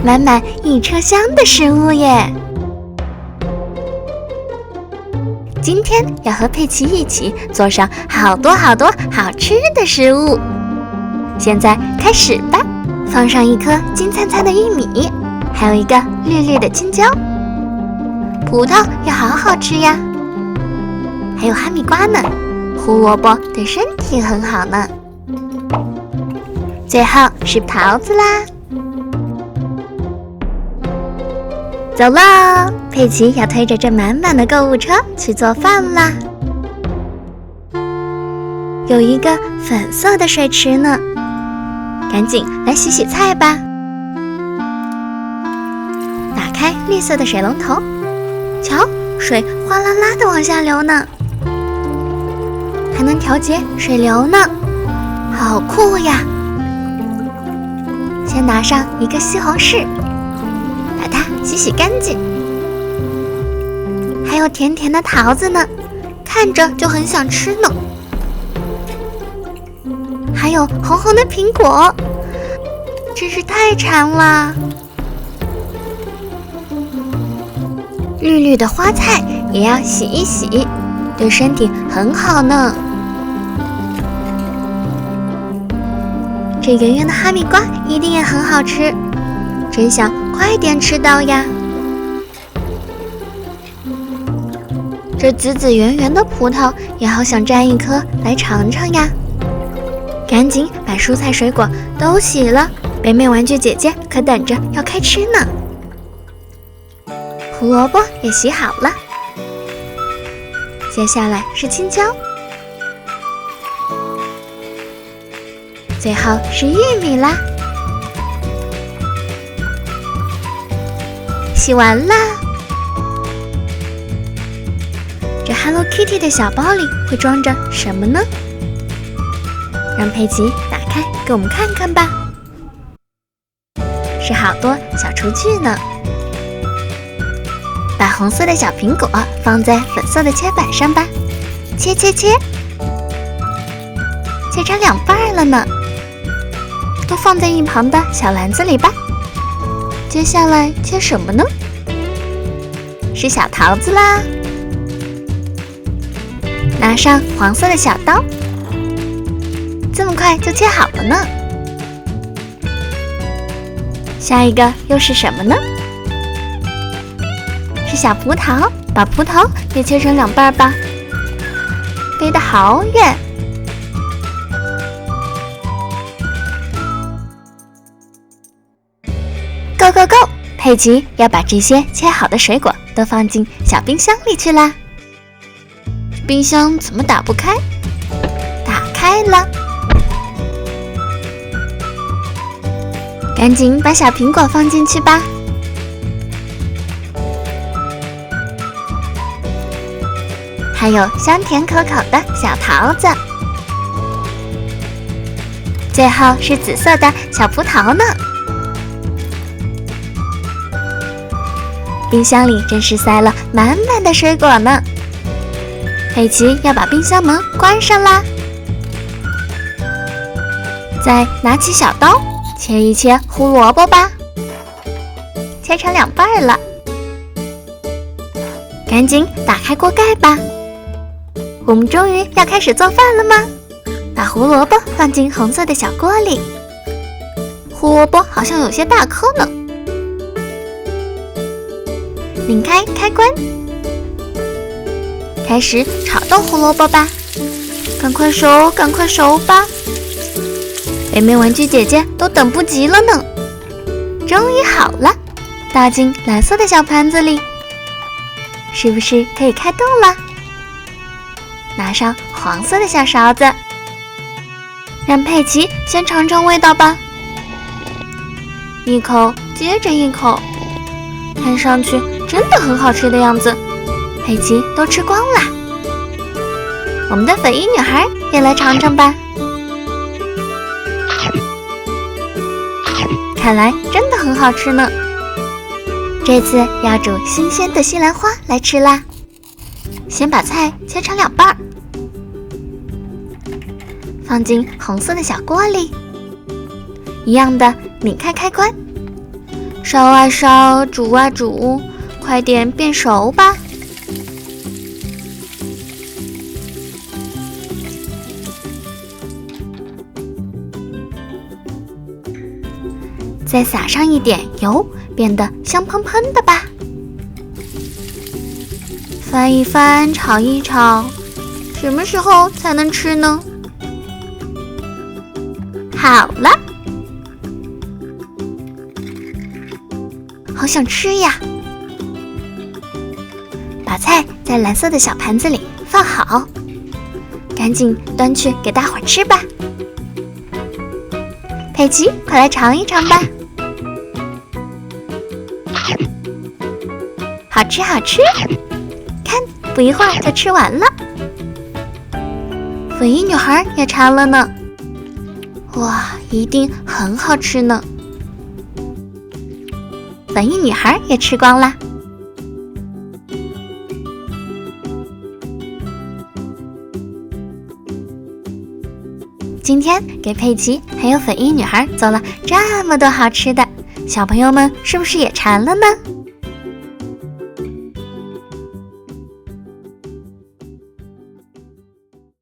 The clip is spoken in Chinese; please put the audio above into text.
满满一车厢的食物耶！今天要和佩奇一起做上好多好吃的食物。现在开始吧，放上一颗金灿灿的玉米，还有一个绿绿的青椒。葡萄要好好吃呀，还有哈密瓜呢，胡萝卜对身体很好呢。最后是桃子啦。走啦，佩奇要推着这满满的购物车去做饭啦。有一个粉色的水池呢，赶紧来洗洗菜吧。打开绿色的水龙头，瞧，水哗啦啦的往下流呢，还能调节水流呢，好酷呀！先拿上一个西红柿，把它洗干净。还有甜甜的桃子呢，看着就很想吃呢。还有红红的苹果，真是太馋了。绿绿的花菜也要洗一洗，对身体很好呢。这圆圆的哈密瓜一定也很好吃，真想快点吃到呀。这紫紫圆圆的葡萄也好想摘一颗来尝尝呀。赶紧把蔬菜水果都洗了，北美玩具姐姐可等着要开吃呢。胡萝卜也洗好了，接下来是青椒，最后是玉米啦。洗完啦。这 Hello Kitty 的小包里会装着什么呢？让佩奇打开给我们看看吧。是好多小厨具呢。把红色的小苹果放在粉色的切板上吧，切成2半了呢，都放在一旁的小篮子里吧。接下来切什么呢？是小桃子啦。拿上黄色的小刀，这么快就切好了呢。下一个又是什么呢？是小葡萄，把葡萄也切成2半吧，飞得好远。Go go go！ 佩奇要把这些切好的水果都放进小冰箱里去啦。冰箱怎么打不开？打开了。赶紧把小苹果放进去吧。还有香甜可口的小桃子，最后是紫色的小葡萄呢。冰箱里真是塞了满满的水果呢。佩奇要把冰箱门关上啦。再拿起小刀，切一切胡萝卜吧，切成2半了。赶紧打开锅盖吧。我们终于要开始做饭了吗？把胡萝卜放进红色的小锅里。胡萝卜好像有些大颗呢。拧开开关，开始炒豆胡萝卜吧。赶快熟，赶快熟吧！北美玩具姐姐都等不及了呢。终于好了，倒进蓝色的小盘子里，是不是可以开动了？拿上黄色的小勺子，让佩奇先尝尝味道吧。一口接着一口，看上去真的很好吃的样子。佩奇都吃光了。我们的粉衣女孩也来尝尝吧。看来真的很好吃呢。这次要煮新鲜的西兰花来吃啦。先把菜切成2半，放进红色的小锅里，一样的拧开开关，烧啊烧，煮啊煮，快点变熟吧。再撒上一点油，变得香喷喷的吧。翻一翻，炒一炒，什么时候才能吃呢？好了，好想吃呀！把菜在蓝色的小盘子里放好，赶紧端去给大伙吃吧。佩奇，快来尝一尝吧！好吃好吃，看，不一会儿就吃完了。粉衣女孩也尝了呢，哇，一定很好吃呢。粉衣女孩也吃光啦。今天给佩奇还有粉衣女孩做了这么多好吃的，小朋友们是不是也馋了呢？